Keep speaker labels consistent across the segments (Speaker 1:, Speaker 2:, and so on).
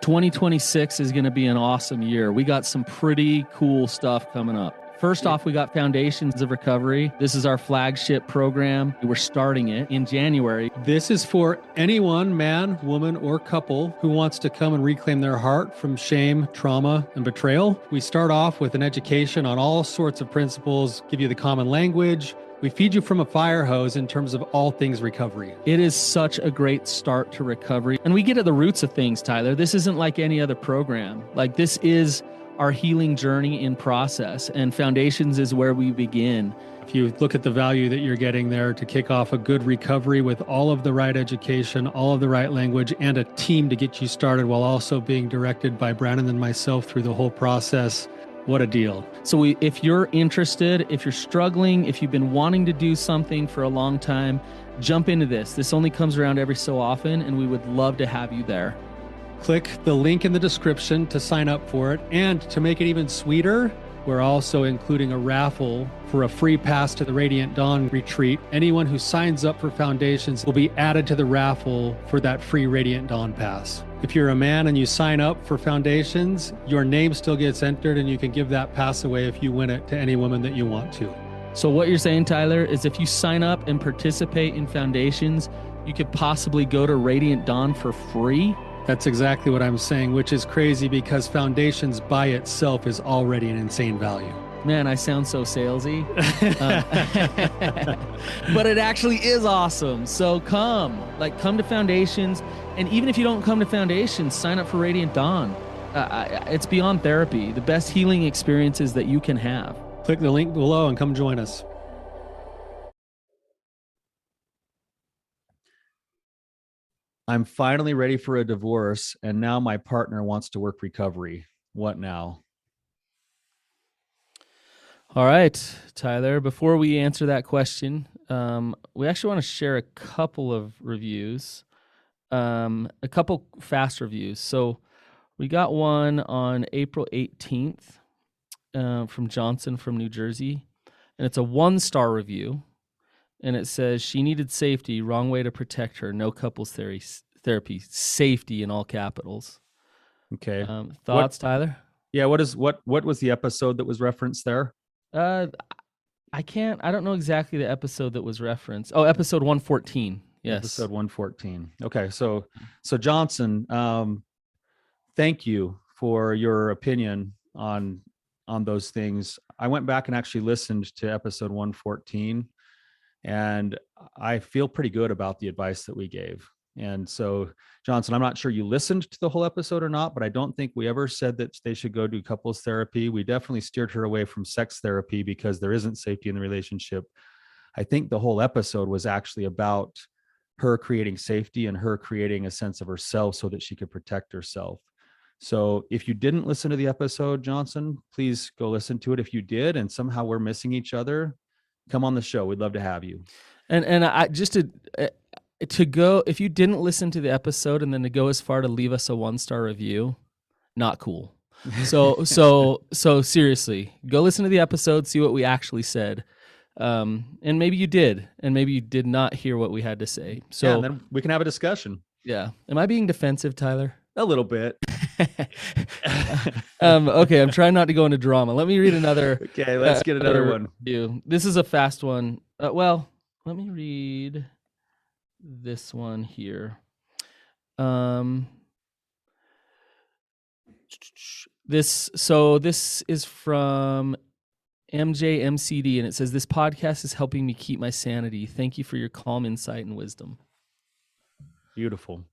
Speaker 1: 2026 is going to be an awesome year. We got some pretty cool stuff coming up. First off, we got Foundations of Recovery. This is our flagship program. We're starting it in January.
Speaker 2: This is for anyone, man, woman, or couple who wants to come and reclaim their heart from shame, trauma, and betrayal. We start off with an education on all sorts of principles, give you the common language. We feed you from a fire hose in terms of all things recovery.
Speaker 1: It is such a great start to recovery. And we get at the roots of things, Tyler. This isn't like any other program. Like, this is our healing journey in process, and Foundations is where we begin.
Speaker 2: If you look at the value that you're getting there to kick off a good recovery with all of the right education, all of the right language, and a team to get you started while also being directed by Brandon and myself through the whole process, what a deal.
Speaker 1: So if you're interested, if you're struggling, if you've been wanting to do something for a long time, jump into this. This only comes around every so often, and we would love to have you there.
Speaker 2: Click the link in the description to sign up for it. And to make it even sweeter, we're also including a raffle for a free pass to the Radiant Dawn retreat. Anyone who signs up for Foundations will be added to the raffle for that free Radiant Dawn pass. If you're a man and you sign up for Foundations, your name still gets entered, and you can give that pass away if you win it to any woman that you want to.
Speaker 1: So what you're saying, Tyler, is if you sign up and participate in Foundations, you could possibly go to Radiant Dawn for free?
Speaker 2: That's exactly what I'm saying, which is crazy because Foundations by itself is already an insane value.
Speaker 1: Man, I sound so salesy. But it actually is awesome. So come to Foundations. And even if you don't come to Foundations, sign up for Radiant Dawn. It's beyond therapy, the best healing experiences that you can have.
Speaker 2: Click the link below and come join us.
Speaker 3: I'm finally ready for a divorce, and now my partner wants to work recovery. What now?
Speaker 1: All right, Tyler, before we answer that question, we actually want to share a couple of reviews, a couple fast reviews. So we got one on April 18th from Johnson from New Jersey, and it's a 1-star review. And it says, she needed safety, wrong way to protect her, no couples therapy, safety in all capitals.
Speaker 3: Okay.
Speaker 1: Thoughts, Tyler?
Speaker 3: Yeah. What was the episode that was referenced there?
Speaker 1: I don't know exactly the episode that was referenced. Oh, episode 114. Yes.
Speaker 3: Episode 114. Okay. So Johnson, thank you for your opinion on those things. I went back and actually listened to episode 114. And I feel pretty good about the advice that we gave. And so, Johnson, I'm not sure you listened to the whole episode or not, but I don't think we ever said that they should go do couples therapy. We definitely steered her away from sex therapy because there isn't safety in the relationship. I think the whole episode was actually about her creating safety and her creating a sense of herself so that she could protect herself. So if you didn't listen to the episode, Johnson, please go listen to it. If you did, and somehow we're missing each other, come on the show. We'd love to have you.
Speaker 1: And I just to go, if you didn't listen to the episode and then to go as far to leave us a 1-star review, not cool. So seriously, go listen to the episode, see what we actually said. And maybe you did, and maybe you did not hear what we had to say. So
Speaker 3: yeah, and then we can have a discussion.
Speaker 1: Yeah. Am I being defensive, Tyler?
Speaker 3: A little bit.
Speaker 1: Okay, I'm trying not to go into drama. Let me read another.
Speaker 3: Okay, let's get another one.
Speaker 1: This is a fast one. Well, let me read this one here. This is from MJMCD, and it says, this podcast is helping me keep my sanity. Thank you for your calm insight and wisdom.
Speaker 3: Beautiful.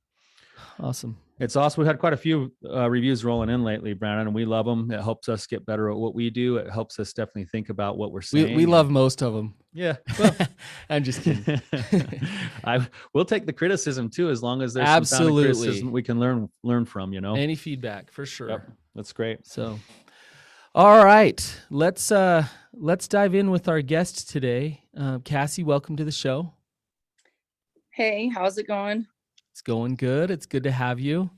Speaker 1: Awesome.
Speaker 3: It's awesome. We've had quite a few reviews rolling in lately, Brandon, and we love them. It helps us get better at what we do. It helps us definitely think about what we're saying.
Speaker 1: We love most of them.
Speaker 3: Yeah. Well,
Speaker 1: I'm just kidding.
Speaker 3: We'll take the criticism too, as long as there's some kind of criticism we can learn from, Any
Speaker 1: feedback for sure.
Speaker 3: Yep. That's great.
Speaker 1: So, all right, let's dive in with our guest today. Cassie, welcome to the show.
Speaker 4: Hey, how's it going?
Speaker 1: It's going good. It's good to have you.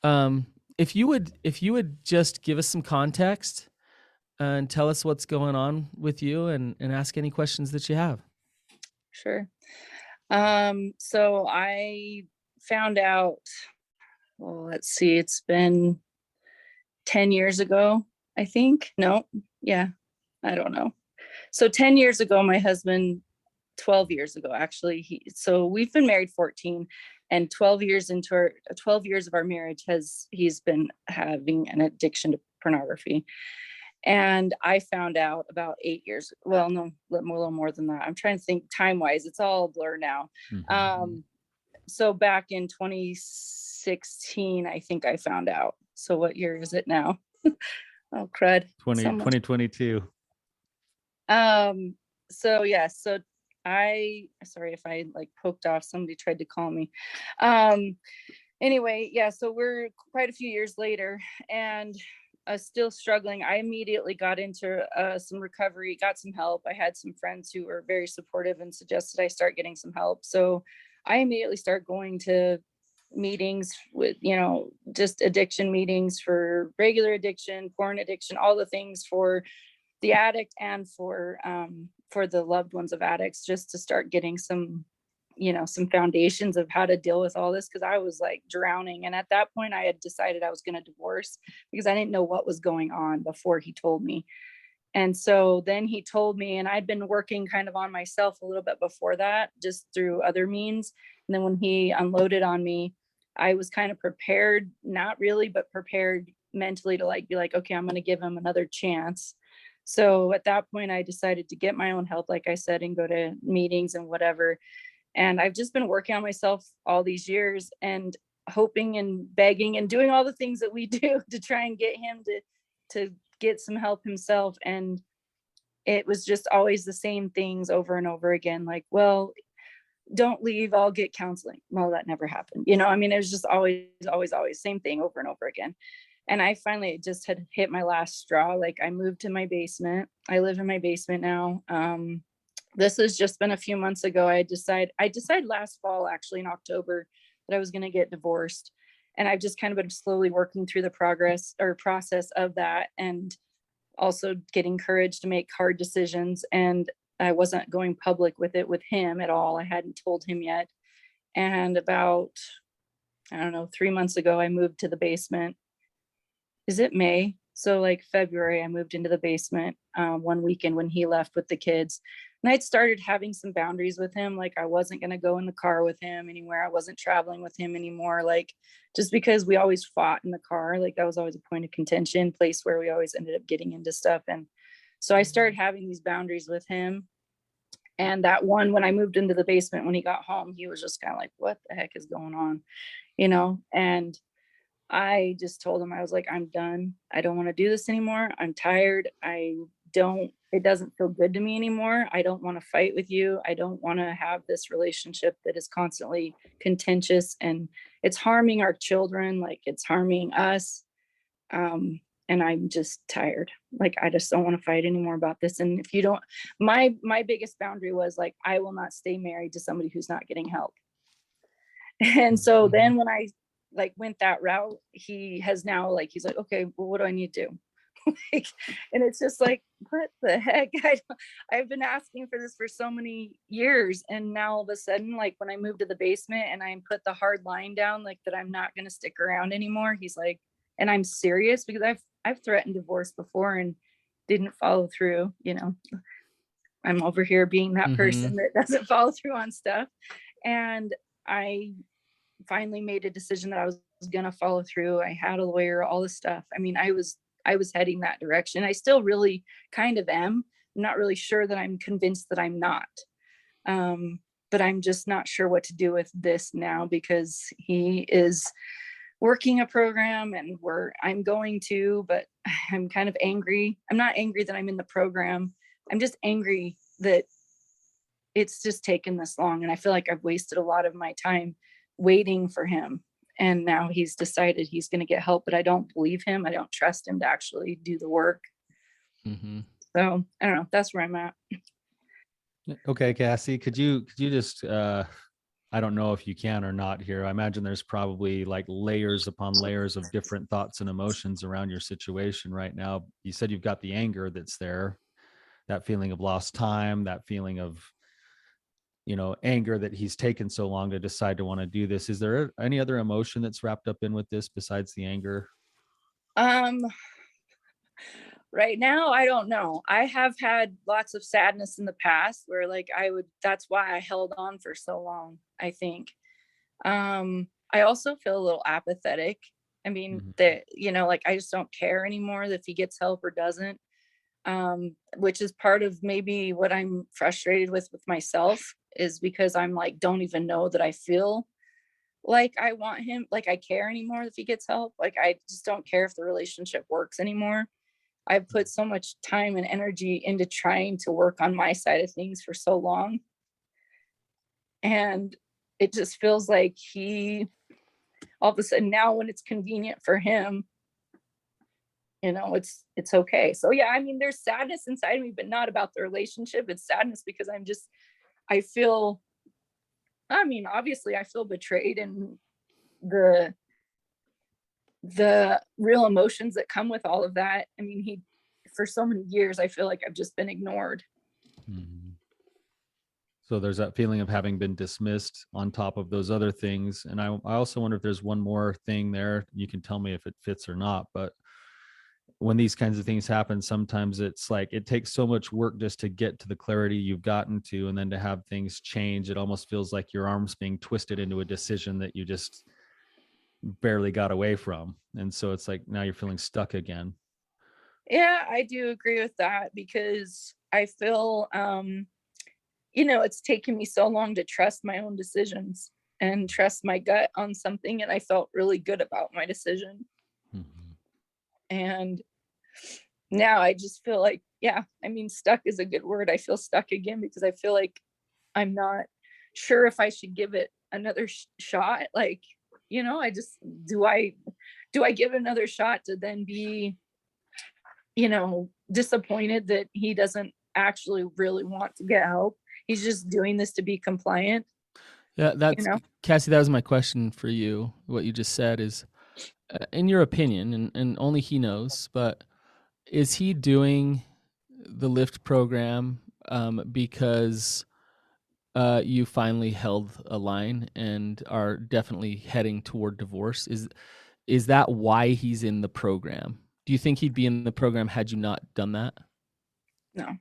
Speaker 1: If you would just give us some context and tell us what's going on with you and ask any questions that you have.
Speaker 4: Sure. So I found out well, let's see, it's been 10 years ago, I think. No, yeah, I don't know. So 10 years ago, my husband, 12 years ago, actually, so we've been married 14, and 12 years into our 12 years of our marriage he's been having an addiction to pornography. And I found out about 8 years, well, no, a little more than that. I'm trying to think time wise, it's all a blur now. So back in 2016, I think I found out. So what year is it now? Oh, crud.
Speaker 3: 2022.
Speaker 4: So yeah, so sorry if I like poked off, somebody tried to call me. Anyway, yeah, so we're quite a few years later, and still struggling. I immediately got into some recovery, got some help. I had some friends who were very supportive and suggested I start getting some help. So I immediately start going to meetings with, just addiction meetings for regular addiction, porn addiction, all the things for the addict and for the loved ones of addicts, just to start getting some foundations of how to deal with all this, because I was like drowning. And at that point I had decided I was going to divorce because I didn't know what was going on before he told me. And so then he told me, and I'd been working kind of on myself a little bit before that, just through other means. And then when he unloaded on me, I was kind of prepared, not really, but prepared mentally to like be like, okay, I'm going to give him another chance. So at that point I decided to get my own help, like I said, and go to meetings and whatever. And I've just been working on myself all these years and hoping and begging and doing all the things that we do to try and get him to get some help himself. And it was just always the same things over and over again. Like, well, don't leave, I'll get counseling. Well, that never happened. It was just always same thing over and over again. And I finally just had hit my last straw. Like, I moved to my basement. I live in my basement now. This has just been a few months ago. I decided last fall, actually in October, that I was going to get divorced. And I've just kind of been slowly working through the process of that, and also getting courage to make hard decisions. And I wasn't going public with it with him at all. I hadn't told him yet. And about, I don't know, 3 months ago, I moved to the basement. Is it May? So like February, I moved into the basement one weekend when he left with the kids. And I'd started having some boundaries with him. Like, I wasn't going to go in the car with him anywhere. I wasn't traveling with him anymore. Like, just because we always fought in the car, like that was always a point of contention, place where we always ended up getting into stuff. And so I started having these boundaries with him. And that one, when I moved into the basement, when he got home, he was just kind of like, what the heck is going on? And I just told him, I was like, I'm done. I don't want to do this anymore. I'm tired. It doesn't feel good to me anymore. I don't want to fight with you. I don't want to have this relationship that is constantly contentious, and it's harming our children. Like, it's harming us. And I'm just tired. Like, I just don't want to fight anymore about this. And if you don't, my biggest boundary was like, I will not stay married to somebody who's not getting help. And so then when I like went that route, he has now, like, he's like, okay, well, what do I need to do? And it's just like, what the heck? I've been asking for this for so many years, and now all of a sudden, like, when I moved to the basement and I put the hard line down, like, that I'm not going to stick around anymore, he's like, and I'm serious, because I've threatened divorce before and didn't follow through. I'm over here being that person that doesn't follow through on stuff. And I finally made a decision that I was going to follow through. I had a lawyer, all this stuff. I mean, I was heading that direction. I still really kind of am. I'm not really sure that I'm convinced that I'm not. But I'm just not sure what to do with this now, because he is working a program, and I'm going to, but I'm kind of angry. I'm not angry that I'm in the program. I'm just angry that it's just taken this long. And I feel like I've wasted a lot of my time waiting for him. And now he's decided he's going to get help, but I don't believe him. I don't trust him to actually do the work. So I don't know. That's where I'm at.
Speaker 3: Okay, Cassie, could you just, I don't know if you can or not here. I imagine there's probably like layers upon layers of different thoughts and emotions around your situation right now. You said you've got the anger that's there, that feeling of lost time, that feeling of, anger that he's taken so long to decide to want to do this. Is there any other emotion that's wrapped up in with this besides the anger?
Speaker 4: Right now, I don't know. I have had lots of sadness in the past where like that's why I held on for so long, I think. I also feel a little apathetic. I mean, that, like I just don't care anymore if he gets help or doesn't. Which is part of maybe what I'm frustrated with myself, is because I'm like, don't even know that I feel like I want him, like I care anymore if he gets help. Like I just don't care if the relationship works anymore. I've put so much time and energy into trying to work on my side of things for so long. And it just feels like he, all of a sudden now when it's convenient for him, it's okay. So yeah, I mean, there's sadness inside me, but not about the relationship. It's sadness because I feel, I mean, obviously I feel betrayed, and the real emotions that come with all of that. I mean, for so many years, I feel like I've just been ignored.
Speaker 3: Mm-hmm. So there's that feeling of having been dismissed on top of those other things. And I also wonder if there's one more thing there. You can tell me if it fits or not, but when these kinds of things happen, sometimes it's like it takes so much work just to get to the clarity you've gotten to, and then to have things change, it almost feels like your arm's being twisted into a decision that you just barely got away from. And so it's like now you're feeling stuck again.
Speaker 4: Yeah, I do agree with that, because I feel it's taken me so long to trust my own decisions and trust my gut on something, and I felt really good about my decision. Mm-hmm. And now I just feel like, yeah, I mean, stuck is a good word. I feel stuck again because I feel like I'm not sure if I should give it another shot. Like, I just, do I give another shot to then be, disappointed that he doesn't actually really want to get help? He's just doing this to be compliant.
Speaker 1: Yeah, Cassie, that was my question for you. What you just said is, in your opinion, and only he knows, but is he doing the Lift program because you finally held a line and are definitely heading toward divorce? Is that why he's in the program? Do you think he'd be in the program had you not done that?
Speaker 4: No.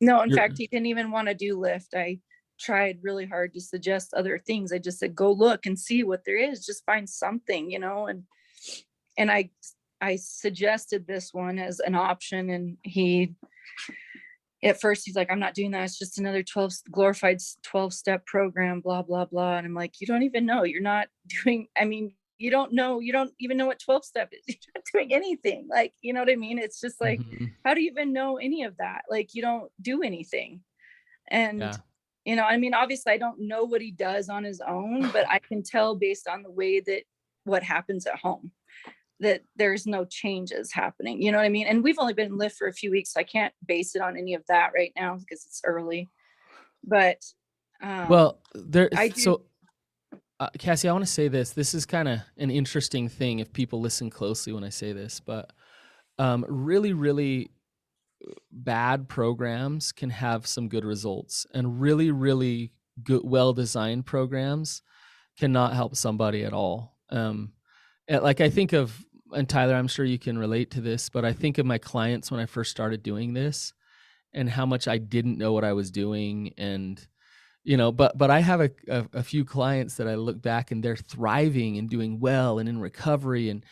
Speaker 4: In fact, he didn't even want to do Lyft. I tried really hard to suggest other things. I just said, go look and see what there is. Just find something, and I suggested this one as an option, and at first he's like, I'm not doing that. It's just another glorified 12-step program, blah, blah, blah. And I'm like, you don't even know. You're not doing, I mean, you don't even know what 12-step is. You're not doing anything. Like, you know what I mean? It's just like, how do you even know any of that? Like, you don't do anything. And, I mean, obviously I don't know what he does on his own, but I can tell based on the way that what happens at home, that there's no changes happening. You know what I mean? And we've only been in Lyft for a few weeks, so I can't base it on any of that right now because it's early. But
Speaker 1: Cassie, I want to say this. This is kind of an interesting thing if people listen closely when I say this, but really, really bad programs can have some good results, and really, really good, well-designed programs cannot help somebody at all. Like I think of, and Tyler, I'm sure you can relate to this, but I think of my clients when I first started doing this and how much I didn't know what I was doing. And, but I have a few clients that I look back and they're thriving and doing well and in recovery. And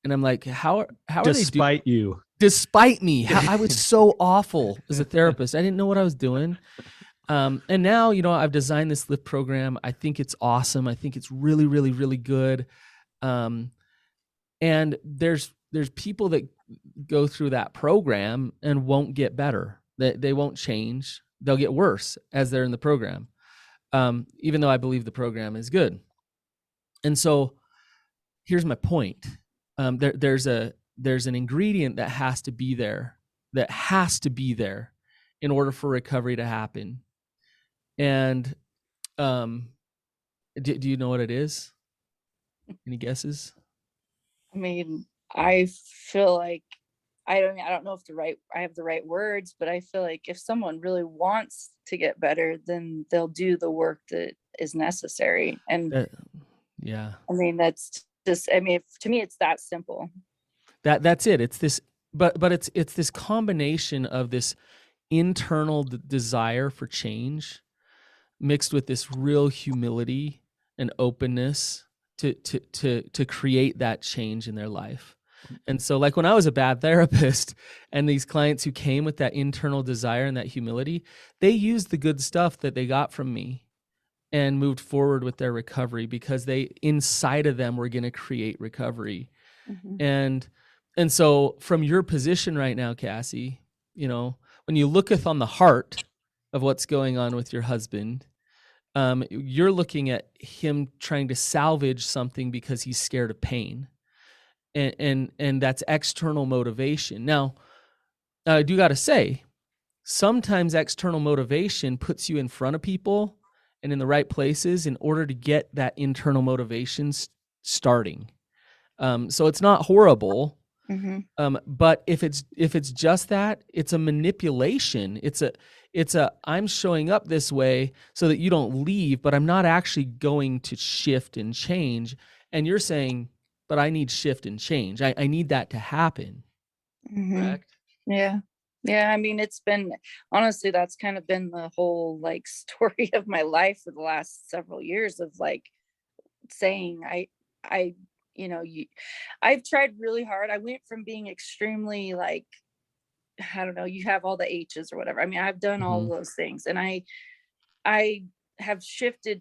Speaker 1: I'm like, how are
Speaker 3: despite you?
Speaker 1: Despite me. I was so awful as a therapist. I didn't know what I was doing. And now, I've designed this Lyft program. I think it's awesome. I think it's really, really, really good. And there's people that go through that program and won't get better. They won't change. They'll get worse as they're in the program, even though I believe the program is good. And so here's my point. There's an ingredient that has to be there in order for recovery to happen. And do you know what it is? Any guesses?
Speaker 4: I mean, I feel like I don't know if I have the right words, but I feel like if someone really wants to get better, then they'll do the work that is necessary. And
Speaker 1: Yeah.
Speaker 4: I mean, that's just, I mean, to me, it's that simple.
Speaker 1: That's it. It's this, but it's this combination of this internal desire for change mixed with this real humility and openness to create that change in their life. And so, like, when I was a bad therapist and these clients who came with that internal desire and that humility, they used the good stuff that they got from me and moved forward with their recovery because they, inside of them, were going to create recovery.
Speaker 4: Mm-hmm.
Speaker 1: And so from your position right now, Cassie, you know, when you looketh on the heart of what's going on with your husband, you're looking at him trying to salvage something because he's scared of pain. And that's external motivation. Now, I do got to say, sometimes external motivation puts you in front of people and in the right places in order to get that internal motivation starting. So it's not horrible.
Speaker 4: Mm-hmm.
Speaker 1: But if it's just that, it's a manipulation. It's a I'm showing up this way so that you don't leave, but I'm not actually going to shift and change. And you're saying, but I need shift and change. I need that to happen.
Speaker 4: Mm-hmm.
Speaker 1: Correct?
Speaker 4: Yeah. Yeah. I mean, it's been, honestly, that's kind of been the whole like story of my life for the last several years of like saying, you know, I've tried really hard. I went from being extremely like, I don't know, you have all the H's or whatever. I mean, I've done all of those things, and I have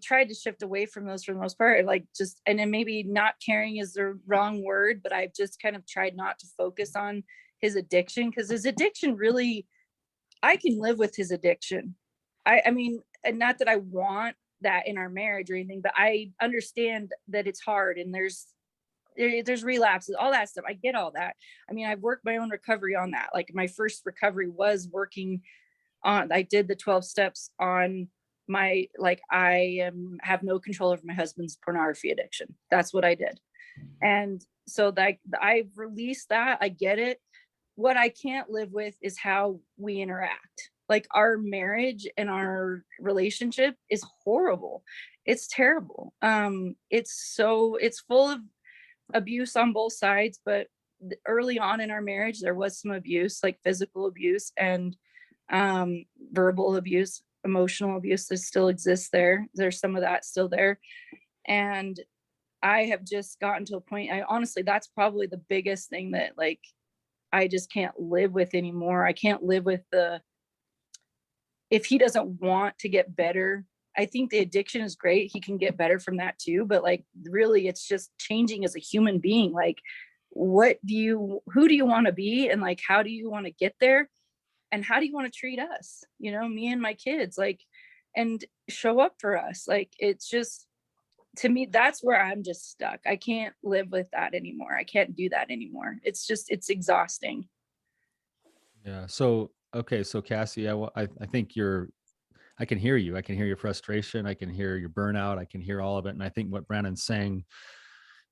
Speaker 4: tried to shift away from those for the most part. Like just, and then maybe not caring is the wrong word, but I've just kind of tried not to focus on his addiction, because his addiction really, I can live with his addiction. I mean, and not that I want that in our marriage or anything, but I understand that it's hard and there's relapses, all that stuff. I get all that. I mean, I've worked my own recovery on that. Like my first recovery was working on, I did the 12 steps on my, like, have no control over my husband's pornography addiction. That's what I did. And so that I've released that. I get it. What I can't live with is how we interact. Like our marriage and our relationship is horrible. It's terrible. It's full of abuse on both sides, but early on in our marriage there was some abuse, like physical abuse and verbal abuse, emotional abuse that still exists there. There's some of that still there. And I have just gotten to a point, I honestly, that's probably the biggest thing that like I just can't live with anymore. I can't live with if he doesn't want to get better. I think the addiction is great. He can get better from that too. But like, really, it's just changing as a human being. Like, who do you want to be? And like, how do you want to get there? And how do you want to treat us? You know, me and my kids, like, and show up for us. Like, it's just, to me, that's where I'm just stuck. I can't live with that anymore. I can't do that anymore. It's just, it's exhausting.
Speaker 3: Yeah. So, okay. So Cassie, I think I can hear you. I can hear your frustration. I can hear your burnout. I can hear all of it. And I think what Brandon's saying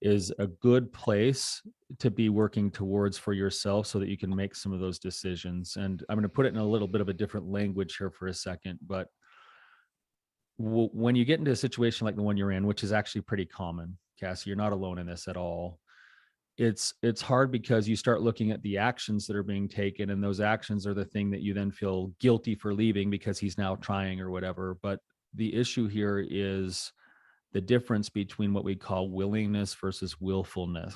Speaker 3: is a good place to be working towards for yourself so that you can make some of those decisions. And I'm going to put it in a little bit of a different language here for a second, but when you get into a situation like the one you're in, which is actually pretty common, Cassie, you're not alone in this at all. It's hard because you start looking at the actions that are being taken, and those actions are the thing that you then feel guilty for leaving because he's now trying or whatever. But the issue here is the difference between what we call willingness versus willfulness.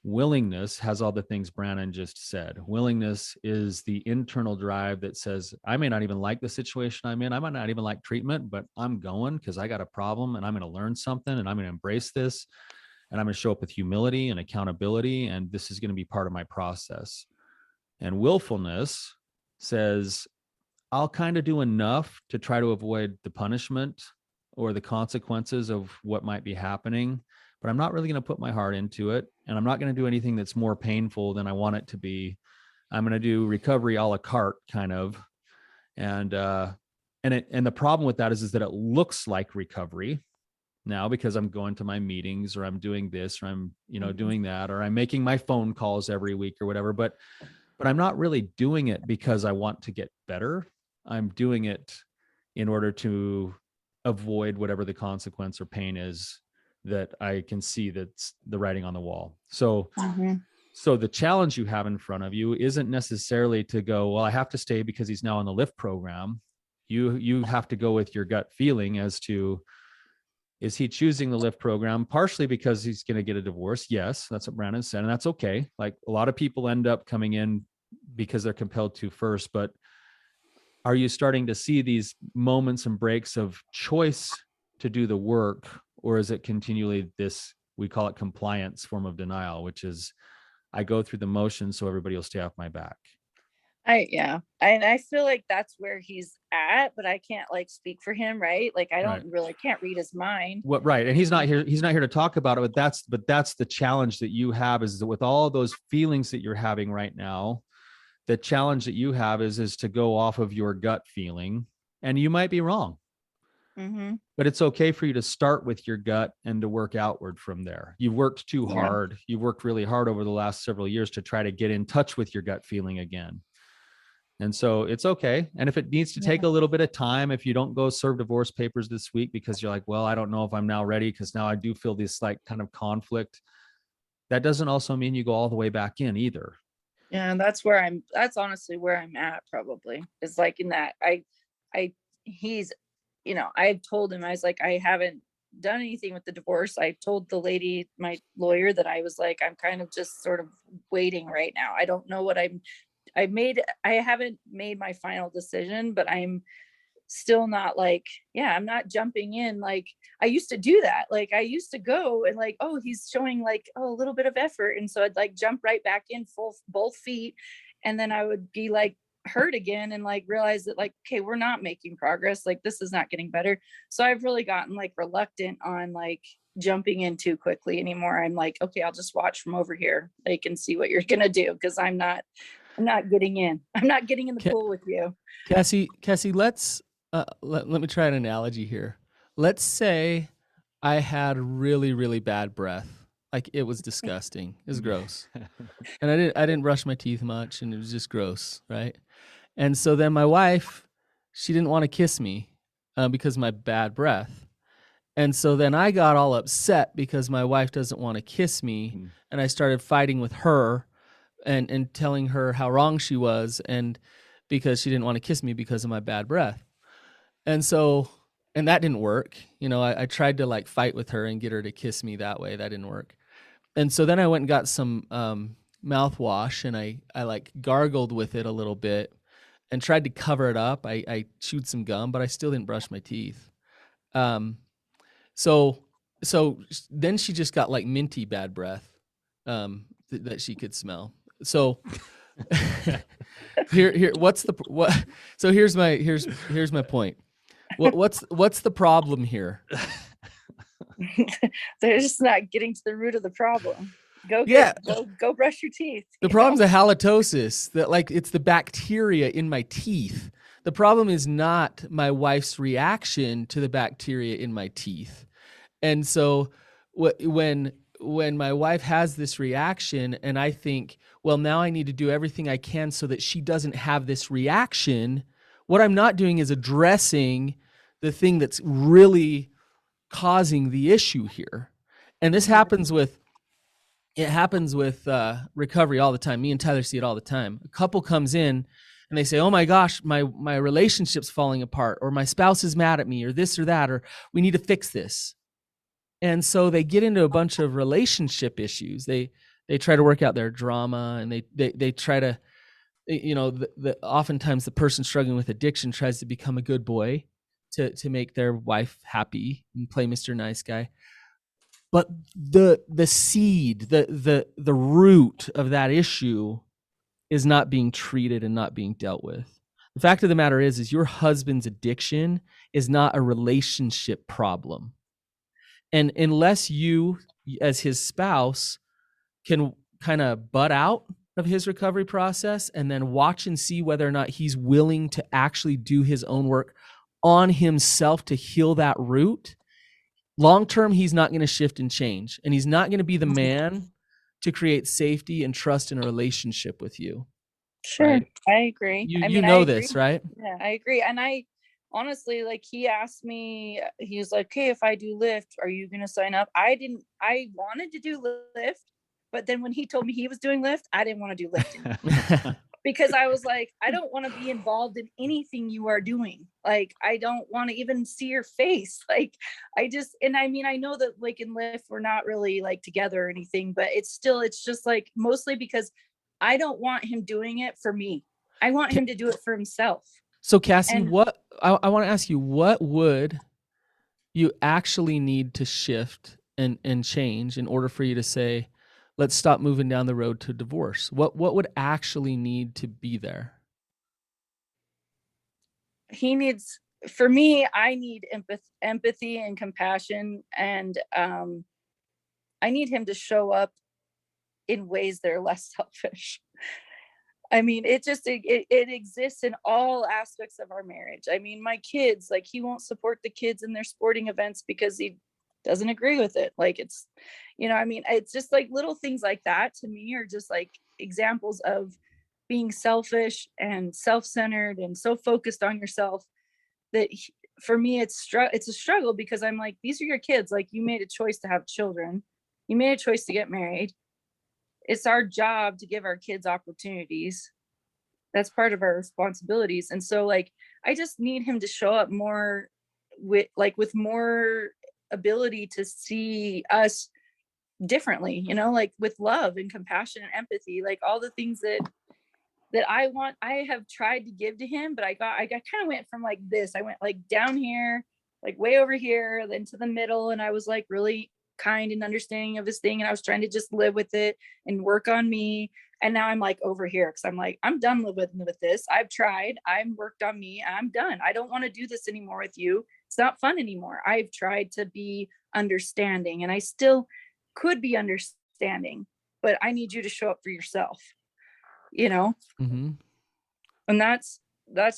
Speaker 3: Willingness has all the things Brandon just said. Willingness is the internal drive that says, I may not even like the situation I'm in. I might not even like treatment, but I'm going because I got a problem and I'm going to learn something and I'm going to embrace this. And I'm going to show up with humility and accountability. And this is going to be part of my process. And willfulness says, I'll kind of do enough to try to avoid the punishment or the consequences of what might be happening, but I'm not really going to put my heart into it. And I'm not going to do anything that's more painful than I want it to be. I'm going to do recovery a la carte kind of. And the problem with that is that it looks like recovery. now because I'm going to my meetings, or I'm doing this, or I'm,
Speaker 4: Mhm.
Speaker 3: doing that, or I'm making my phone calls every week or whatever. But I'm not really doing it because I want to get better. I'm doing it in order to avoid whatever the consequence or pain is that I can see that's the writing on the wall. So
Speaker 4: Mhm.
Speaker 3: so the challenge you have in front of you isn't necessarily to go, well, I have to stay because he's now on the lift program. You have to go with your gut feeling as to, is he choosing the lift program partially because he's going to get a divorce? Yes, that's what Brandon said, and that's okay. Like, a lot of people end up coming in because they're compelled to first, but are you starting to see these moments and breaks of choice to do the work, or is it continually this, we call it compliance form of denial, which is, I go through the motions so everybody will stay off my back?
Speaker 4: Yeah. And I feel like that's where he's at, but I can't like speak for him, right? Like I
Speaker 3: Right.
Speaker 4: don't really can't read his mind.
Speaker 3: What, right. And he's not here to talk about it, but that's the challenge that you have, is that with all those feelings that you're having right now, the challenge that you have is to go off of your gut feeling, and you might be wrong.
Speaker 4: Mm-hmm.
Speaker 3: But it's okay for you to start with your gut and to work outward from there. You've worked too hard. You've worked really hard over the last several years to try to get in touch with your gut feeling again. And so it's okay. And if it needs to take a little bit of time, if you don't go serve divorce papers this week because you're like, well, I don't know if I'm now ready, because now I do feel this like kind of conflict, that doesn't also mean you go all the way back in either.
Speaker 4: Yeah, that's honestly where I'm at, probably, is like in that he's, I've told him, I was like, I haven't done anything with the divorce. I told the lady, my lawyer, that I was like, I'm kind of just sort of waiting right now. I don't know what I haven't made my final decision, but I'm still not like, I'm not jumping in. Like I used to do that. Like I used to go and like, oh, he's showing like, oh, a little bit of effort. And so I'd like jump right back in full, both feet. And then I would be like hurt again and like realize that like, okay, we're not making progress. Like this is not getting better. So I've really gotten like reluctant on like jumping in too quickly anymore. I'm like, okay, I'll just watch from over here. Like and see what you're going to do. Cause I'm not getting in. I'm not getting in the pool with you.
Speaker 1: Cassie, let's let me try an analogy here. Let's say I had really, really bad breath. Like it was disgusting. It was gross. And I didn't brush my teeth much, and it was just gross, right? And so then my wife, she didn't want to kiss me because of my bad breath. And so then I got all upset because my wife doesn't want to kiss me, and I started fighting with her and telling her how wrong she was, and because she didn't want to kiss me because of my bad breath. And that didn't work. I tried to like fight with her and get her to kiss me that way. That didn't work. And so then I went and got some mouthwash, and I like gargled with it a little bit and tried to cover it up. I chewed some gum, but I still didn't brush my teeth. So then she just got like minty bad breath that she could smell. So here so here's my point. What's the problem here?
Speaker 4: They're just not getting to the root of the problem. Go brush your teeth.
Speaker 1: The problem's a halitosis, that like it's the bacteria in my teeth. The problem is not my wife's reaction to the bacteria in my teeth. And so when my wife has this reaction and I think, well, now I need to do everything I can so that she doesn't have this reaction, what I'm not doing is addressing the thing that's really causing the issue here. And this happens with recovery all the time. Me and Tyler see it all the time. A couple comes in and they say, oh my gosh, my relationship's falling apart, or my spouse is mad at me, or this or that, or we need to fix this. And so they get into a bunch of relationship issues. They try to work out their drama, and they try to, oftentimes the person struggling with addiction tries to become a good boy to make their wife happy and play Mr. Nice Guy. But the seed, the root of that issue is not being treated and not being dealt with. The fact of the matter is your husband's addiction is not a relationship problem. And unless you, as his spouse, can kind of butt out of his recovery process and then watch and see whether or not he's willing to actually do his own work on himself to heal that root, long term, he's not going to shift and change, and he's not going to be the man to create safety and trust in a relationship with you.
Speaker 4: Sure.
Speaker 1: Right?
Speaker 4: I agree.
Speaker 1: You know this, right?
Speaker 4: Yeah, I agree. And I honestly, like, he asked me, he was like, okay, if I do Lyft, are you going to sign up? I wanted to do Lyft, but then when he told me he was doing Lyft, I didn't want to do Lyft anymore. Because I was like, I don't want to be involved in anything you are doing. Like, I don't want to even see your face. Like, and I mean, I know that like in Lyft, we're not really like together or anything, but it's just like mostly because I don't want him doing it for me. I want him to do it for himself.
Speaker 1: So Cassie, I want to ask you, what would you actually need to shift and change in order for you to say, let's stop moving down the road to divorce? What would actually need to be there?
Speaker 4: For me, I need empathy and compassion, and I need him to show up in ways that are less selfish. I mean, it exists in all aspects of our marriage. I mean, my kids, like, he won't support the kids in their sporting events because he doesn't agree with it. Like, it's, I mean, it's just like little things like that to me are just like examples of being selfish and self-centered and so focused on yourself that for me, it's a struggle, because I'm like, these are your kids. Like, you made a choice to have children. You made a choice to get married. It's our job to give our kids opportunities. That's part of our responsibilities. And so, like, I just need him to show up more with more ability to see us differently, like with love and compassion and empathy, like all the things that I have tried to give to him, but I kind of went from like this. I went like down here, like way over here, then to the middle. And I was like really kind and understanding of his thing. And I was trying to just live with it and work on me. And now I'm like over here, because I'm like, I'm done with this. I've tried. I've worked on me. I'm done. I don't want to do this anymore with you. It's not fun anymore. I've tried to be understanding, and I still could be understanding, but I need you to show up for yourself,
Speaker 1: Mm-hmm.
Speaker 4: And that's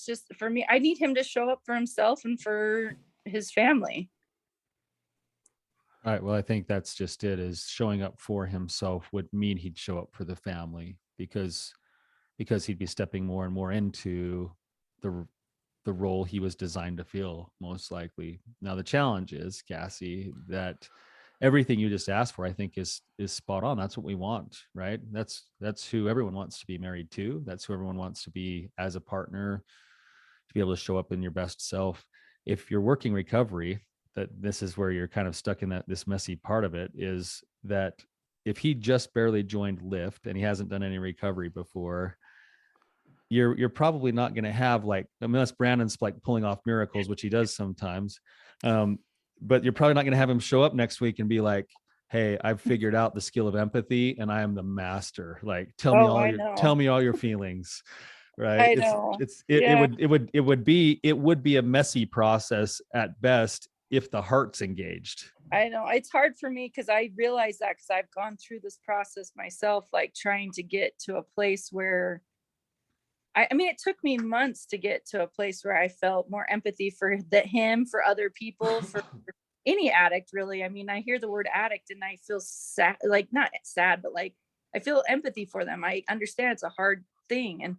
Speaker 4: just for me. I need him to show up for himself and for his family.
Speaker 3: All right. Well, I think that's just it, is showing up for himself would mean he'd show up for the family, because he'd be stepping more and more into the role he was designed to fill, most likely. Now, the challenge is, Cassie, that everything you just asked for, I think is spot on. That's what we want, right? That's who everyone wants to be married to. That's who everyone wants to be as a partner, to be able to show up in your best self. If you're working recovery, that this is where you're kind of stuck in this messy part of it, is that if he just barely joined Lyft and he hasn't done any recovery before, you're probably not going to have, like, unless Brandon's like pulling off miracles, which he does sometimes. But you're probably not going to have him show up next week and be like, hey, I've figured out the skill of empathy and I am the master. Like, tell me all your feelings. Right.
Speaker 4: I know.
Speaker 3: It would be a messy process at best if the heart's engaged.
Speaker 4: I know it's hard for me, because I realize that, because I've gone through this process myself, like trying to get to a place where I mean, it took me months to get to a place where I felt more empathy for him, for other people, for any addict, really. I mean, I hear the word addict and I feel sad, like not sad, but like I feel empathy for them. I understand it's a hard thing, and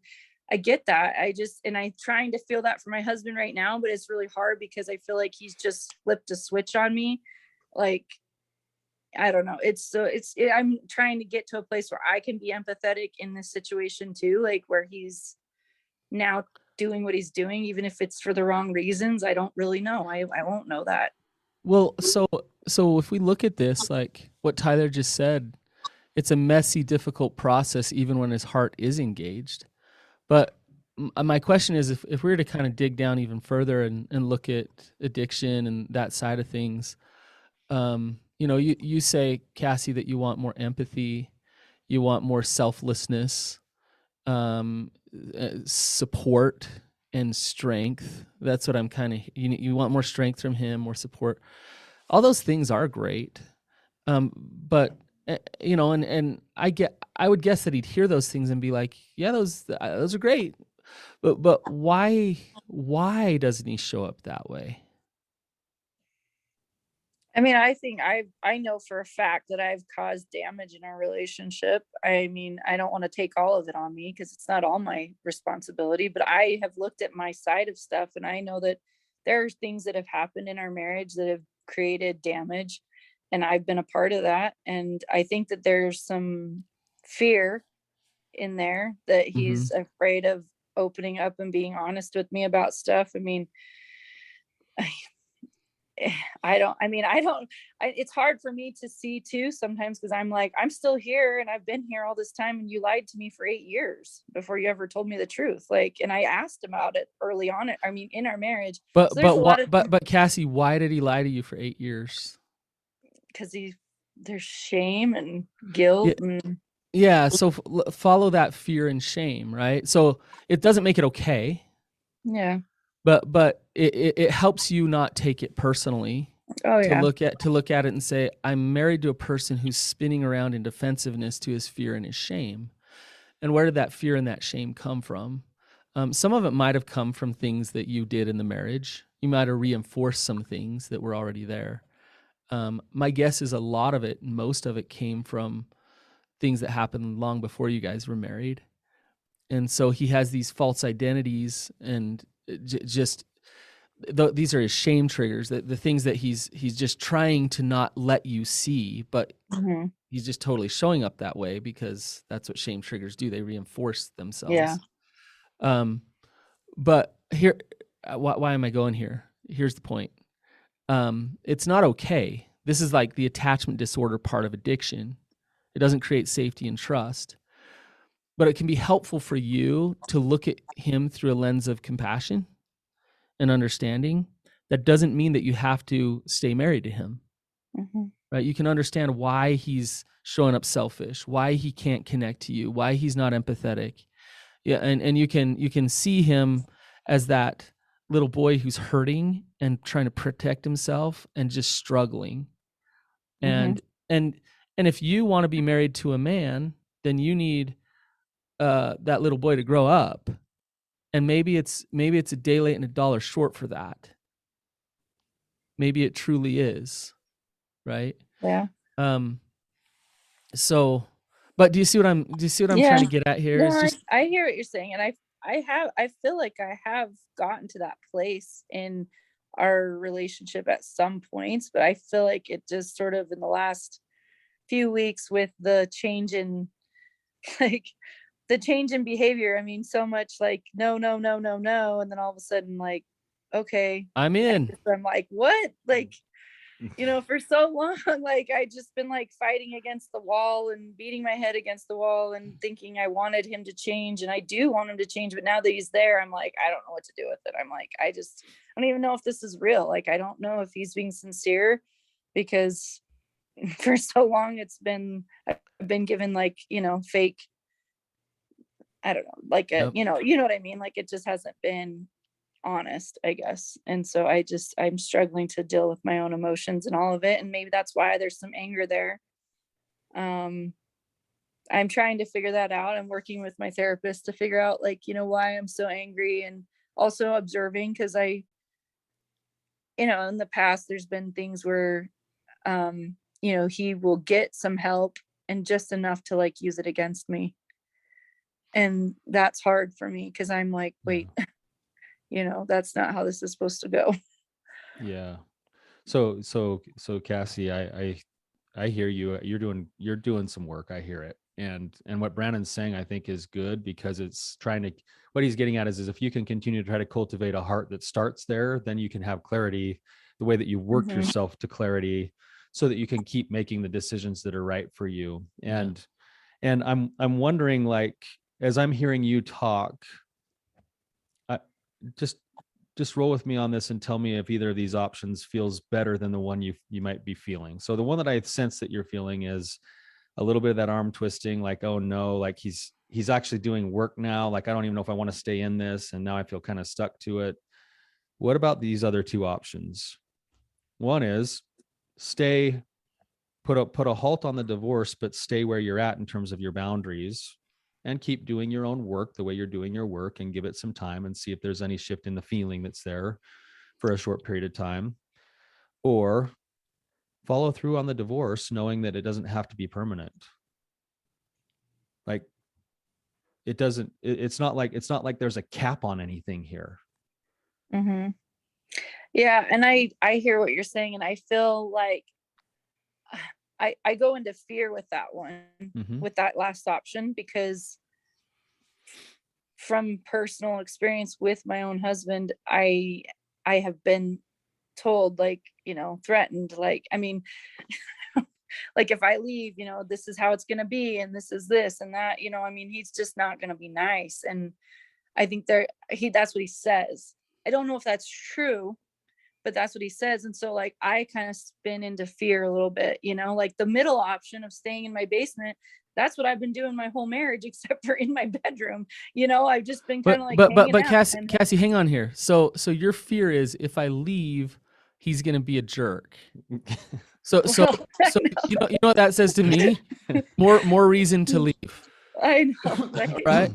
Speaker 4: I get that. I'm trying to feel that for my husband right now, but it's really hard because I feel like he's just flipped a switch on me. Like, I don't know. I'm trying to get to a place where I can be empathetic in this situation too, like where he's now doing what he's doing, even if it's for the wrong reasons. I don't really know. I won't know that.
Speaker 1: Well, so if we look at this, like what Tyler just said, it's a messy, difficult process, even when his heart is engaged. But my question is, if we were to kind of dig down even further and look at addiction and that side of things, you say, Cassie, that you want more empathy, you want more selflessness, support and strength. That's what I'm kind of, you want more strength from him, more support. All those things are great. But and I would guess that he'd hear those things and be like, yeah, those are great. But why doesn't he show up that way?
Speaker 4: I mean, I think I know for a fact that I've caused damage in our relationship. I mean, I don't want to take all of it on me because it's not all my responsibility, but I have looked at my side of stuff and I know that there are things that have happened in our marriage that have created damage, and I've been a part of that. And I think that there's some fear in there that
Speaker 1: Mm-hmm.
Speaker 4: he's afraid of opening up and being honest with me about stuff. I mean, it's hard for me to see too sometimes because I'm like, I'm still here and I've been here all this time and you lied to me for 8 years before you ever told me the truth. Like, and I asked about it early on. I mean, in our marriage.
Speaker 1: But
Speaker 4: So there's a lot of,
Speaker 1: but Cassie, why did he lie to you for 8 years?
Speaker 4: because there's shame and
Speaker 1: Yeah,
Speaker 4: guilt and
Speaker 1: yeah. So follow that fear and shame, right? So it doesn't make it okay,
Speaker 4: yeah.
Speaker 1: but it helps you not take it personally.
Speaker 4: Oh
Speaker 1: To
Speaker 4: yeah.
Speaker 1: look at it and say, I'm married to a person who's spinning around in defensiveness to his fear and his shame. And where did that fear and that shame come from? Some of it might have come from things that you did in the marriage. You might have reinforced some things that were already there. My guess is a lot of it, most of it came from things that happened long before you guys were married. And so he has these false identities and just these are his shame triggers, the things that he's just trying to not let you see, but
Speaker 4: Mm-hmm.
Speaker 1: he's just totally showing up that way because that's what shame triggers do. They reinforce
Speaker 4: Yeah.
Speaker 1: themselves. But here, why am I going here? Here's the point. It's not okay. This is like the attachment disorder part of addiction. It doesn't create safety and trust, but it can be helpful for you to look at him through a lens of compassion and understanding. That doesn't mean that you have to stay married to him,
Speaker 4: Mm-hmm.
Speaker 1: right? You can understand why he's showing up selfish, why he can't connect to you, why he's not empathetic. Yeah, and you can see him as that little boy who's hurting and trying to protect himself and just struggling.
Speaker 4: Mm-hmm.
Speaker 1: And and and if you want to be married to a man, then you need that little boy to grow up. And maybe it's a day late and a dollar short for that. Maybe it truly is, right?
Speaker 4: Yeah.
Speaker 1: Um, so, but do you see what I'm
Speaker 4: Yeah.
Speaker 1: trying to get at here?
Speaker 4: No,
Speaker 1: Is just
Speaker 4: I hear what you're saying. And I feel like I have gotten to that place in our relationship at some points, but I feel like it just sort of in the last few weeks with the change in like the change in behavior. I mean, so much like no, no, no, no, no. And then all of a sudden, like, okay.
Speaker 1: I'm
Speaker 4: And
Speaker 1: in.
Speaker 4: I'm like, what? Like, for so long, like I just been like fighting against the wall and beating my head against the wall and thinking I wanted him to change. And I do want him to change. But now that he's there, I'm like, I don't know what to do with it. I'm like, I don't even know if this is real. Like, I don't know if he's being sincere because for so long I've been given like, fake, I don't know, like
Speaker 1: Yep.
Speaker 4: you know what I mean? Like it just hasn't been honest, I guess. And so I'm struggling to deal with my own emotions and all of it. And maybe that's why there's some anger there. Um, I'm trying to figure that out. I'm working with my therapist to figure out like, why I'm so angry, and also observing because in the past there's been things where he will get some help and just enough to like use it against me. And that's hard for me because I'm like, wait, that's not how this is supposed to go.
Speaker 3: Yeah. So Cassie, I hear you. You're doing some work. I hear it. And what Brandon's saying, I think, is good because it's what he's getting at is if you can continue to try to cultivate a heart that starts there, then you can have clarity the way that you work
Speaker 4: Mhm.
Speaker 3: yourself to clarity so that you can keep making the decisions that are right for you. And I'm wondering, like, as I'm hearing you talk, I, just roll with me on this and tell me if either of these options feels better than the one you might be feeling. So the one that I sense that you're feeling is a little bit of that arm twisting, like, oh no, like he's actually doing work now. Like, I don't even know if I want to stay in this. And now I feel kind of stuck to it. What about these other two options? One is put a halt on the divorce, but stay where you're at in terms of your boundaries and keep doing your own work the way you're doing your work and give it some time and see if there's any shift in the feeling that's there for a short period of time. Or follow through on the divorce, knowing that it doesn't have to be permanent. Like it's not like there's a cap on anything here.
Speaker 4: Mm-hmm. Yeah. And I hear what you're saying. And I feel like I go into fear with that one, with that last option, because from personal experience with my own husband, I have been told, like, threatened, like, I mean, like, if I leave, this is how it's going to be. And this is this and that, I mean, he's just not going to be nice. And I think that's what he says. I don't know if that's true, but that's what he says. And so, like, I kind of spin into fear a little bit, like the middle option of staying in my basement. That's what I've been doing my whole marriage, except for in my bedroom. I've just been kind of like,
Speaker 1: but Cassie, hang on here. So your fear is, if I leave, he's going to be a jerk. So you know what that says to me? More reason to leave.
Speaker 4: I know,
Speaker 1: right?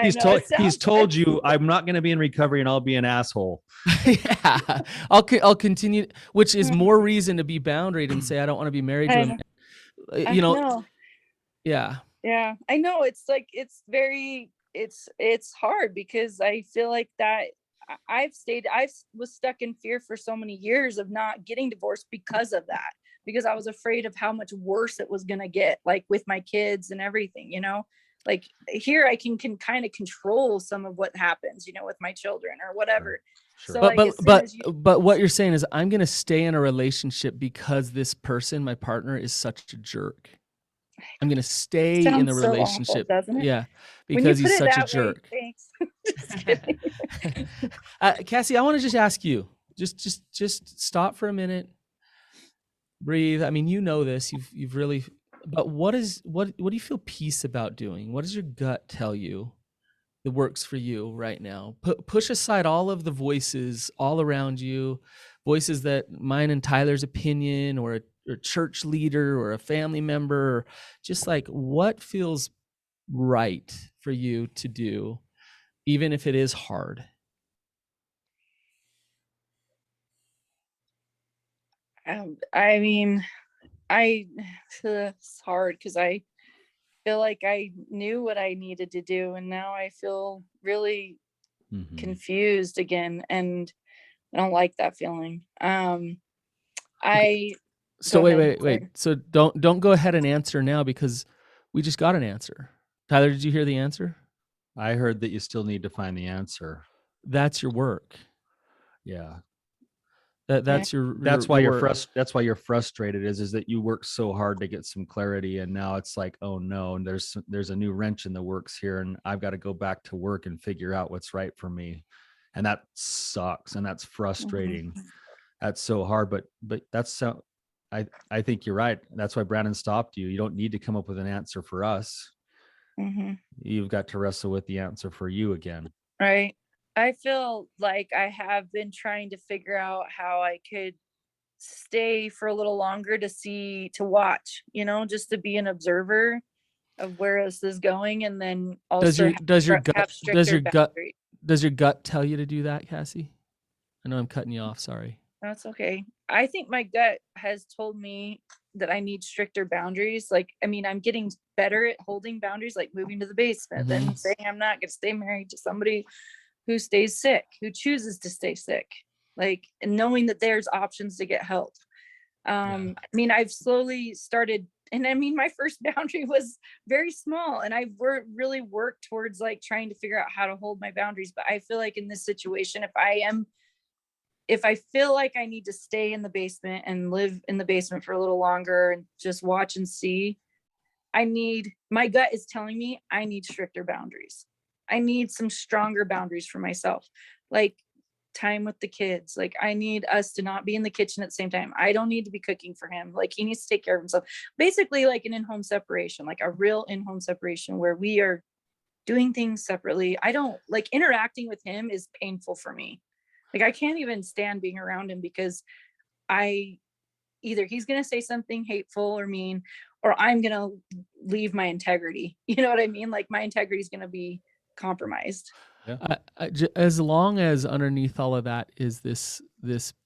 Speaker 3: He's told you, I'm not going to be in recovery and I'll be an asshole.
Speaker 1: Yeah, I'll continue, which is more reason to be boundaried and say I don't want to be married to him. Yeah.
Speaker 4: Yeah, I know. It's like, it's hard, because I feel like that I was stuck in fear for so many years of not getting divorced because of that, because I was afraid of how much worse it was going to get, like with my kids and everything, like here I can kind of control some of what happens, with my children or whatever.
Speaker 3: Sure.
Speaker 4: So
Speaker 1: but what you're saying is, I'm going to stay in a relationship because this person, my partner, is such a jerk. I'm going to stay in a relationship.
Speaker 4: So awful, doesn't it?
Speaker 1: Yeah, because he's such a jerk.
Speaker 4: Thanks.
Speaker 1: Cassie, I want to just ask you, just stop for a minute, breathe. I mean, this, you've really, but what do you feel peace about doing? What does your gut tell you that works for you right now? Push aside all of the voices all around you, voices that mine and Tyler's opinion, or a church leader or a family member, or just like, what feels right for you to do, even if it is hard?
Speaker 4: I mean, it's hard because I feel like I knew what I needed to do, and now I feel really confused again, and I don't like that feeling.
Speaker 1: So wait. So don't go ahead and answer now, because we just got an answer. Tyler, did you hear the answer?
Speaker 3: I heard that you still need to find the answer.
Speaker 1: That's your work.
Speaker 3: Yeah.
Speaker 1: That's
Speaker 3: why you're frustrated, is that you work so hard to get some clarity, and now it's like, oh no, and there's a new wrench in the works here, and I've got to go back to work and figure out what's right for me. And that sucks, and that's frustrating. That's so hard, but that's so, I think you're right. That's why Brandon stopped you. You don't need to come up with an answer for us. You've got to wrestle with the answer for you again.
Speaker 4: Right. I feel like I have been trying to figure out how I could stay for a little longer to watch, just to be an observer of where this is going. And then also
Speaker 1: does your gut tell you to do that, Cassie? I know I'm cutting you off. Sorry.
Speaker 4: That's okay. I think my gut has told me that I need stricter boundaries. Like, I mean, I'm getting better at holding boundaries, like moving to the basement, then saying I'm not going to stay married to somebody who stays sick, who chooses to stay sick, like, and knowing that there's options to get help. I mean, I've slowly started, and I mean, my first boundary was very small, and I've really worked towards like trying to figure out how to hold my boundaries. But I feel like in this situation, if I feel like I need to stay in the basement and live in the basement for a little longer and just watch and see, my gut is telling me I need stricter boundaries. I need some stronger boundaries for myself, like time with the kids. Like, I need us to not be in the kitchen at the same time. I don't need to be cooking for him. Like, he needs to take care of himself. Basically like an in-home separation, like a real in-home separation where we are doing things separately. I don't like interacting with him is painful for me. Like, I can't even stand being around him because either he's going to say something hateful or mean, or I'm going to leave my integrity. You know what I mean? Like, my integrity is going to be compromised.
Speaker 3: Yeah.
Speaker 1: As long as underneath all of that is this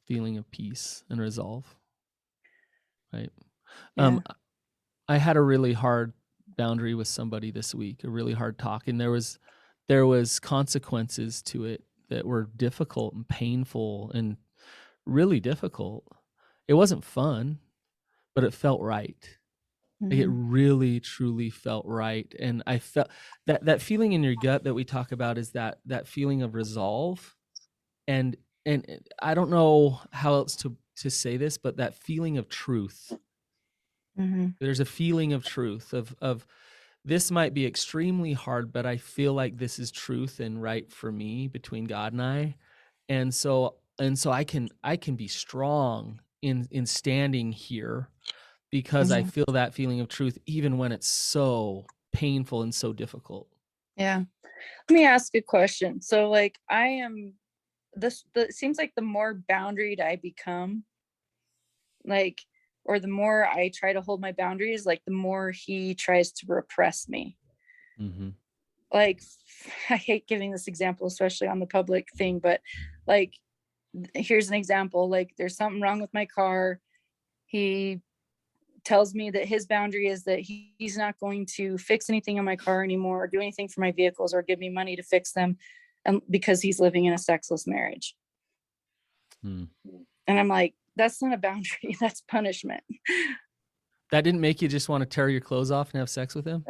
Speaker 1: feeling of peace and resolve, Right.
Speaker 4: Yeah.
Speaker 1: I had a really hard boundary with somebody this week, a really hard talk, and there was consequences to it that were difficult and painful and really difficult. It wasn't fun, but it felt right. Like it
Speaker 4: Mhm.
Speaker 1: really truly felt right, and I felt that feeling in your gut that we talk about is that feeling of resolve, and I don't know how else to say this, but that feeling of truth.
Speaker 4: Mhm.
Speaker 1: There's a feeling of truth of this might be extremely hard, but I feel like this is truth and right for me between God and I. And so I can be strong in standing here because I
Speaker 4: Mhm.
Speaker 1: feel that feeling of truth even when it's so painful and so difficult.
Speaker 4: Yeah. Let me ask a question. So like I am it seems like the more boundaried I become, like, or the more I try to hold my boundaries, like the more he tries to repress me.
Speaker 3: Mm-hmm.
Speaker 4: Like, I hate giving this example, especially on the public thing, but like, here's an example. Like, there's something wrong with my car. He tells me that his boundary is that he's not going to fix anything in my car anymore, or do anything for my vehicles, or give me money to fix them, because he's living in a sexless marriage.
Speaker 3: Mm.
Speaker 4: And I'm like, that's not a boundary. That's punishment.
Speaker 1: That didn't make you just want to tear your clothes off and have sex with him?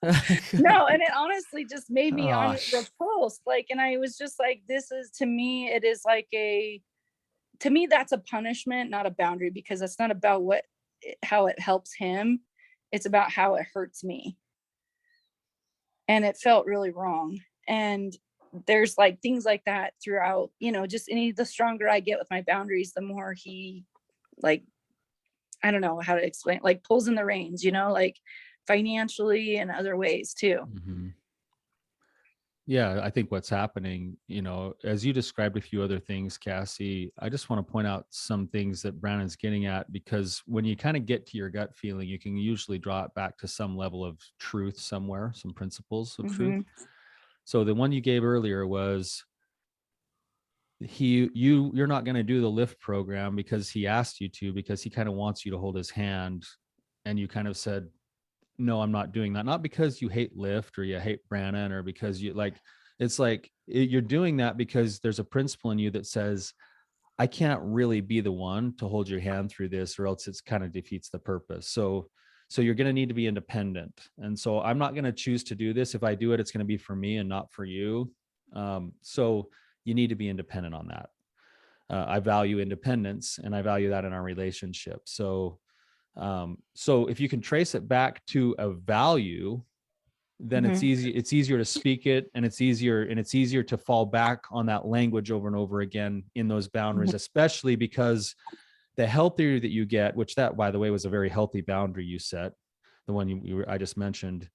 Speaker 4: No, and it honestly just made me
Speaker 1: Gosh.
Speaker 4: repulsed. Like, and I was just like, this is, to me, it is like to me, that's a punishment, not a boundary, because it's not about how it helps him. It's about how it hurts me. And it felt really wrong. And there's like things like that throughout, just the stronger I get with my boundaries, the more he, like, I don't know how to explain, like pulls in the reins, like financially and other ways too.
Speaker 3: Mm-hmm. Yeah, I think what's happening, as you described a few other things, Cassie, I just want to point out some things that Brandon's getting at, because when you kind of get to your gut feeling, you can usually draw it back to some level of truth somewhere, some principles of truth.
Speaker 4: Mm-hmm.
Speaker 3: So the one you gave earlier was you're not going to do the lift program because he asked you to, because he kind of wants you to hold his hand, and you kind of said, no, I'm not doing that. Not because you hate Lyft or you hate Brandon, or because you like, it's like you're doing that because there's a principle in you that says, I can't really be the one to hold your hand through this, or else it's kind of defeats the purpose. So you're going to need to be independent. And so I'm not going to choose to do this. If I do it, it's going to be for me and not for you. So you need to be independent on that. I value independence, and I value that in our relationship. So if you can trace it back to a value, then it's
Speaker 4: Mm-hmm.
Speaker 3: easier to speak it, and it's easier to fall back on that language over and over again in those boundaries, especially because the healthier that you get, which that, by the way, was a very healthy boundary you set, the one I just mentioned,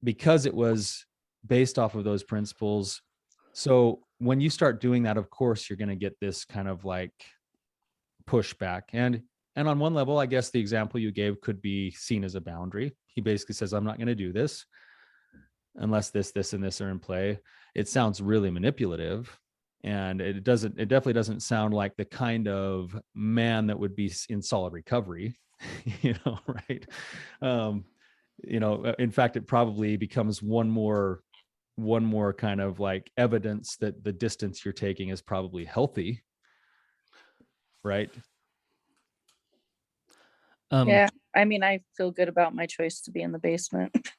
Speaker 3: because it was based off of those principles. So when you start doing that, of course, you're going to get this kind of like pushback. And on one level, I guess the example you gave could be seen as a boundary. He basically says, I'm not going to do this unless this, and this are in play. It sounds really manipulative. And it definitely doesn't sound like the kind of man that would be in solid recovery, right? In fact, it probably becomes one more kind of like evidence that the distance you're taking is probably healthy, right?
Speaker 1: Um,
Speaker 4: Yeah. I mean, I feel good about my choice to be in the basement.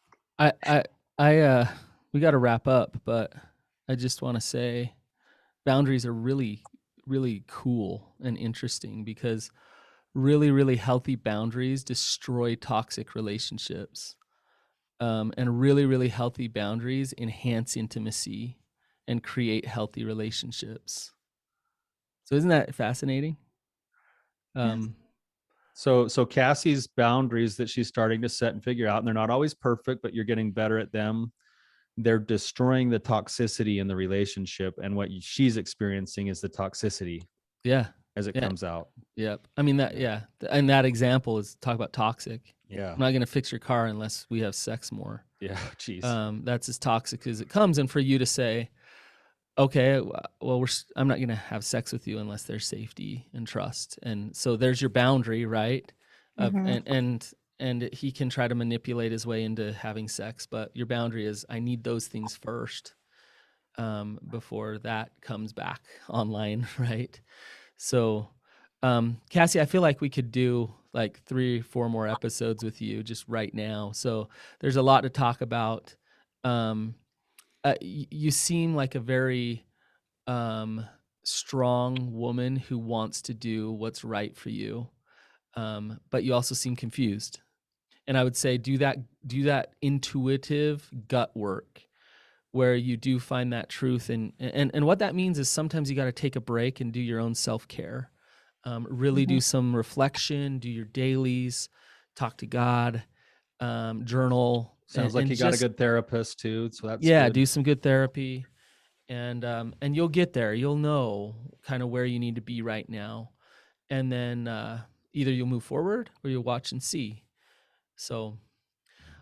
Speaker 1: I, I, I, we got to wrap up, but I just want to say boundaries are really, really cool and interesting, because really, really healthy boundaries destroy toxic relationships. And really, really healthy boundaries enhance intimacy and create healthy relationships. So isn't that fascinating?
Speaker 4: Yeah.
Speaker 3: So Cassie's boundaries that she's starting to set and figure out, and they're not always perfect, but you're getting better at them. They're destroying the toxicity in the relationship, and what she's experiencing is the toxicity
Speaker 1: Yeah.
Speaker 3: as it
Speaker 1: Yeah.
Speaker 3: comes out.
Speaker 1: Yep. I mean that. Yeah. And that example is talk about toxic.
Speaker 3: Yeah.
Speaker 1: I'm not going to fix your car unless we have sex more.
Speaker 3: Yeah. Jeez.
Speaker 1: That's as toxic as it comes. And for you to say, okay, well, I'm not going to have sex with you unless there's safety and trust. And so there's your boundary, right? And he can try to manipulate his way into having sex, but your boundary is, I need those things first, before that comes back online, right? So, Cassie, I feel like we could do like 3-4 more episodes with you just right now. So there's a lot to talk about. You seem like a very strong woman who wants to do what's right for you, but you also seem confused. And I would say do that intuitive gut work where you do find that truth. And what that means is sometimes you got to take a break and do your own self-care. Really do some reflection, do your dailies, talk to God, journal.
Speaker 3: Sounds like
Speaker 1: and
Speaker 3: you got a
Speaker 1: just,
Speaker 3: good therapist too, so that's
Speaker 1: yeah,
Speaker 3: good.
Speaker 1: do some good therapy, and you'll get there. You'll know kind of where you need to be right now, and then either you'll move forward or you'll watch and see. So,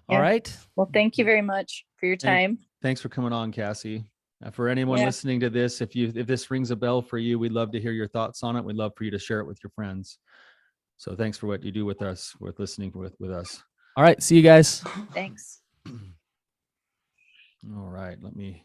Speaker 1: all
Speaker 4: Yeah.
Speaker 1: right.
Speaker 4: Well, thank you very much for your time.
Speaker 3: Thanks for coming on, Cassie. For anyone listening to this, if this rings a bell for you, we'd love to hear your thoughts on it. We'd love for you to share it with your friends. So thanks for what you do with us, with listening with us.
Speaker 1: All right. See you guys.
Speaker 4: Thanks.
Speaker 3: All right. Let me